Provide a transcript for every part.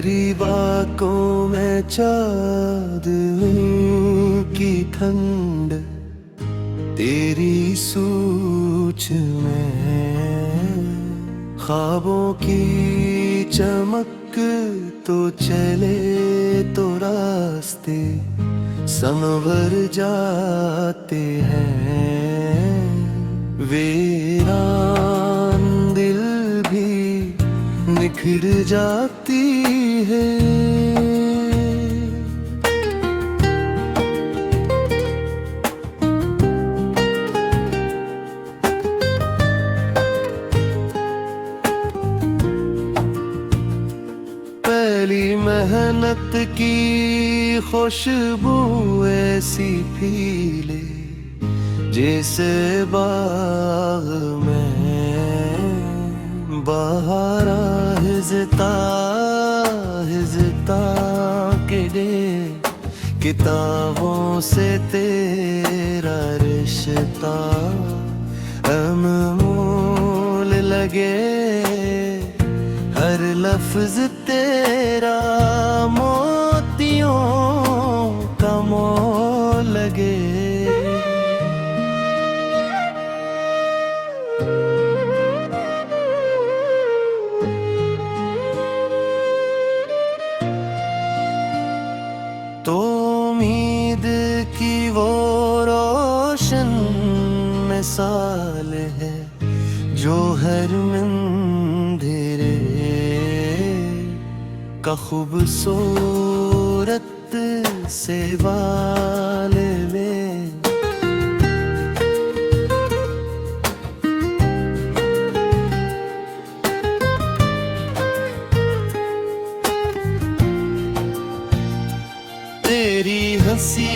रीबा को मैं चाँद की ठंड तेरी सूझ में, ख्वाबों की चमक तो चले तो रास्ते संवर जाते हैं। वीरान दिल भी निखर जाती है। पहली मेहनत की खुशबू ऐसी फीले जैसे बाग में बहारा हिजता हिजता के दे। किताबों से तेरा रिश्ता अनमोल लगे, हर लफ्ज तेरा मोतियों का मोल लगे। तो उम्मीद की वो रोशन मिसाल है जो हर मंदिरे का खूबसूरत से वाल में। तेरी हंसी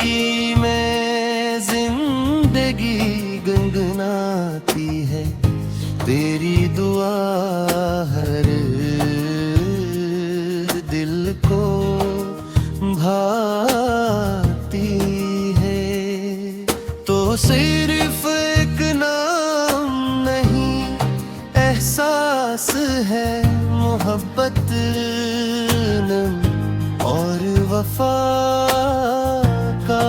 में जिंदगी गुनगुनाती है, तेरी दुआ हर दिल को भाती है। तो सिर्फ एक नाम नहीं एहसास है, मोहब्बत और वफा का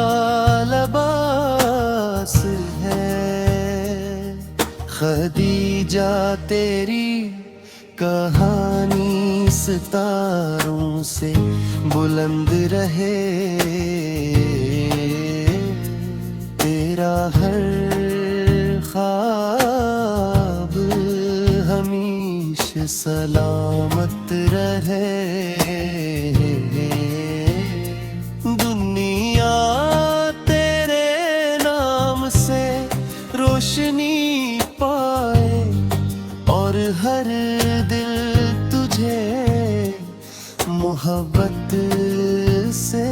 लिबास है। खदीजा तेरी कहानी सितारों से बुलंद रहे, तेरा हर ख्वाब हमेशा सलामत रहे। दुनिया तेरे नाम से रोशनी पाए और हर दिल तुझे मोहब्बत से